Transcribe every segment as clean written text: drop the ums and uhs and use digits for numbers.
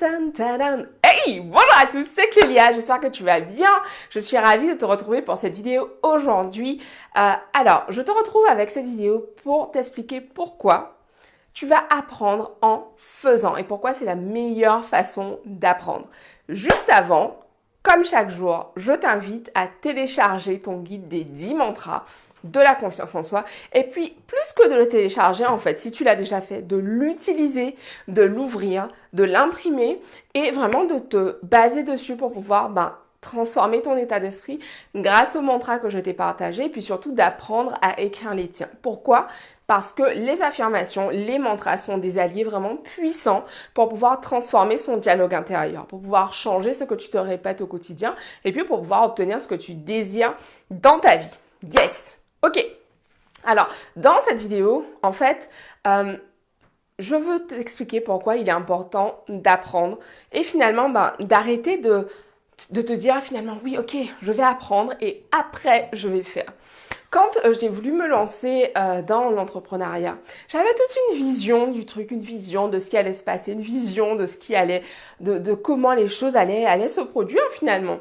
Tan, tadam. Hey, bonjour à tous, c'est Clélia, j'espère que tu vas bien. Je suis ravie de te retrouver pour cette vidéo aujourd'hui. Alors, je te retrouve avec cette vidéo pour t'expliquer pourquoi tu vas apprendre en faisant et pourquoi c'est la meilleure façon d'apprendre. Juste avant, comme chaque jour, je t'invite à télécharger ton guide des 10 mantras de la confiance en soi. Et puis, plus que de le télécharger, en fait, si tu l'as déjà fait, de l'utiliser, de l'ouvrir, de l'imprimer et vraiment de te baser dessus pour pouvoir transformer ton état d'esprit grâce aux mantras que je t'ai partagés et puis surtout d'apprendre à écrire les tiens. Pourquoi ? Parce que les affirmations, les mantras sont des alliés vraiment puissants pour pouvoir transformer son dialogue intérieur, pour pouvoir changer ce que tu te répètes au quotidien et puis pour pouvoir obtenir ce que tu désires dans ta vie. Yes! Ok. Alors, dans cette vidéo, en fait, je veux t'expliquer pourquoi il est important d'apprendre et finalement d'arrêter de te dire finalement oui, ok, je vais apprendre et après je vais faire. Quand j'ai voulu me lancer dans l'entrepreneuriat, j'avais toute une vision du truc, une vision de ce qui allait se passer, une vision de ce qui allait, de comment les choses allaient se produire finalement.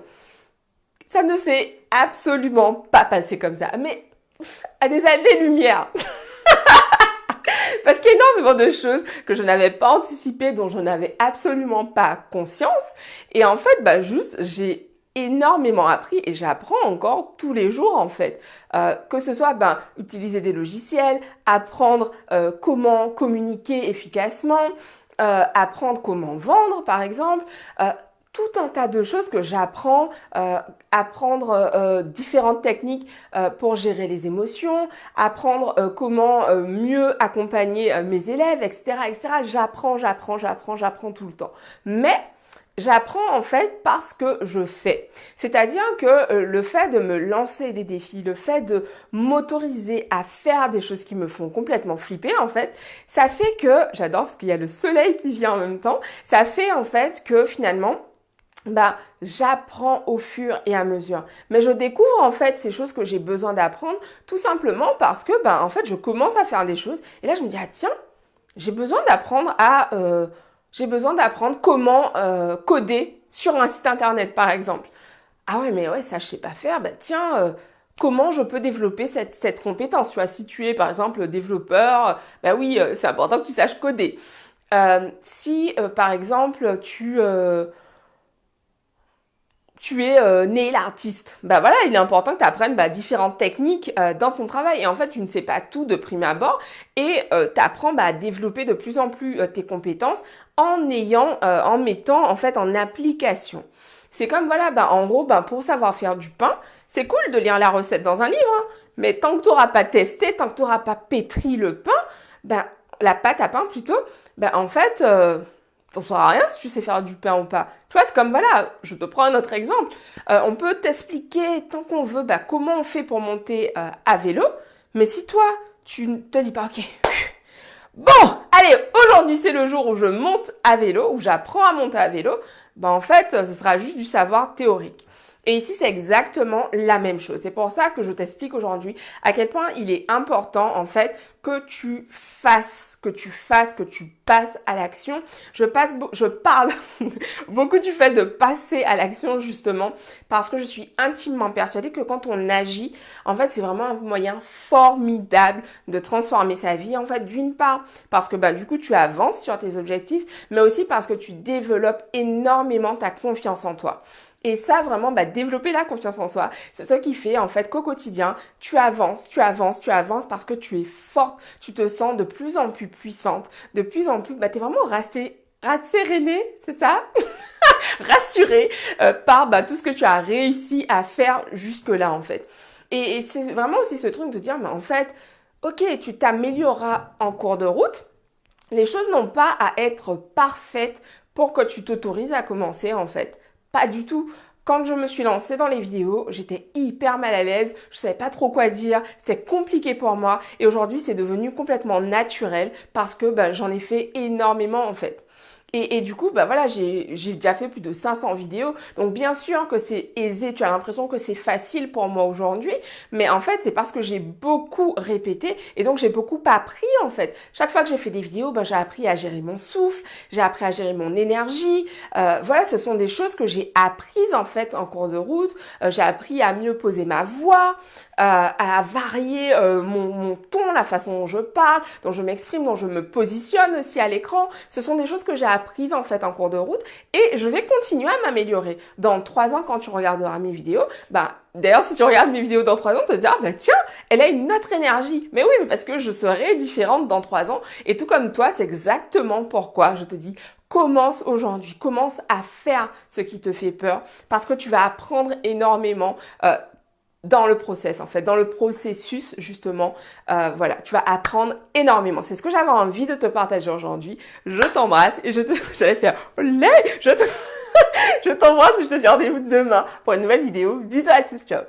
Ça ne s'est absolument pas passé comme ça, mais à des années-lumière. Parce qu'il y a énormément de choses que je n'avais pas anticipées, dont je n'avais absolument pas conscience. Et en fait, j'ai énormément appris et j'apprends encore tous les jours en fait. Que ce soit utiliser des logiciels, apprendre comment communiquer efficacement, apprendre comment vendre par exemple. Tout un tas de choses que j'apprends, apprendre différentes techniques pour gérer les émotions, apprendre comment mieux accompagner mes élèves, etc., etc. J'apprends tout le temps. Mais j'apprends en fait parce que je fais. C'est-à-dire que le fait de me lancer des défis, le fait de m'autoriser à faire des choses qui me font complètement flipper en fait, ça fait que, j'adore parce qu'il y a le soleil qui vient en même temps, ça fait en fait que finalement, j'apprends au fur et à mesure. Mais je découvre en fait ces choses que j'ai besoin d'apprendre tout simplement parce que en fait je commence à faire des choses et là je me dis tiens, j'ai besoin d'apprendre comment coder sur un site internet par exemple. Ah ouais mais ouais ça je sais pas faire. Comment je peux développer cette compétence? Tu vois, si tu es par exemple développeur, oui, c'est important que tu saches coder. Si par exemple tu es nail artiste. Voilà, il est important que tu apprennes différentes techniques dans ton travail. Et en fait, tu ne sais pas tout de prime abord et tu apprends à développer de plus en plus tes compétences en mettant en fait en application. C'est comme en gros, pour savoir faire du pain, c'est cool de lire la recette dans un livre, hein, mais tant que tu n'auras pas testé, tant que tu n'auras pas pétri le pain, la pâte à pain plutôt, en fait, t'en sauras rien si tu sais faire du pain ou pas. Tu vois, c'est comme je te prends un autre exemple. On peut t'expliquer tant qu'on veut comment on fait pour monter à vélo, mais si toi, tu ne te dis pas, ok, bon, allez, aujourd'hui c'est le jour où je monte à vélo, où j'apprends à monter à vélo, en fait, ce sera juste du savoir théorique. Et ici, c'est exactement la même chose. C'est pour ça que je t'explique aujourd'hui à quel point il est important, en fait, que tu passes à l'action. Je parle beaucoup du fait de passer à l'action, justement, parce que je suis intimement persuadée que quand on agit, en fait, c'est vraiment un moyen formidable de transformer sa vie. En fait, d'une part, parce que, du coup, tu avances sur tes objectifs, mais aussi parce que tu développes énormément ta confiance en toi. Et ça, vraiment, développer la confiance en soi, c'est ce qui fait, en fait, qu'au quotidien, tu avances parce que tu es forte, tu te sens de plus en plus puissante, de plus en plus, t'es vraiment rassérénée, c'est ça? Rassurée par tout ce que tu as réussi à faire jusque-là, en fait. Et c'est vraiment aussi ce truc de dire, en fait, ok, tu t'amélioreras en cours de route, les choses n'ont pas à être parfaites pour que tu t'autorises à commencer, en fait. Pas du tout. Quand je me suis lancée dans les vidéos, j'étais hyper mal à l'aise, je savais pas trop quoi dire, c'était compliqué pour moi et aujourd'hui c'est devenu complètement naturel parce que j'en ai fait énormément en fait. Et du coup, bah voilà, j'ai déjà fait plus de 500 vidéos. Donc bien sûr que c'est aisé, tu as l'impression que c'est facile pour moi aujourd'hui, mais en fait, c'est parce que j'ai beaucoup répété et donc j'ai beaucoup appris en fait. Chaque fois que j'ai fait des vidéos, bah, j'ai appris à gérer mon souffle, j'ai appris à gérer mon énergie. Voilà, ce sont des choses que j'ai apprises en fait en cours de route. J'ai appris à mieux poser ma voix, à varier mon ton, la façon dont je parle, dont je m'exprime, dont je me positionne aussi à l'écran. Ce sont des choses que j'ai apprises en fait en cours de route et je vais continuer à m'améliorer. Dans 3 ans, quand tu regarderas mes vidéos, bah d'ailleurs si tu regardes mes vidéos dans 3 ans, tu te diras bah tiens, elle a une autre énergie. Mais oui, parce que je serai différente dans 3 ans et tout comme toi, c'est exactement pourquoi je te dis commence aujourd'hui, commence à faire ce qui te fait peur parce que tu vas apprendre énormément dans le process en fait, dans le processus justement, voilà, tu vas apprendre énormément. C'est ce que j'avais envie de te partager aujourd'hui. Je t'embrasse et j'allais faire olé, je t'embrasse et je te dis rendez-vous demain pour une nouvelle vidéo. Bisous à tous, ciao.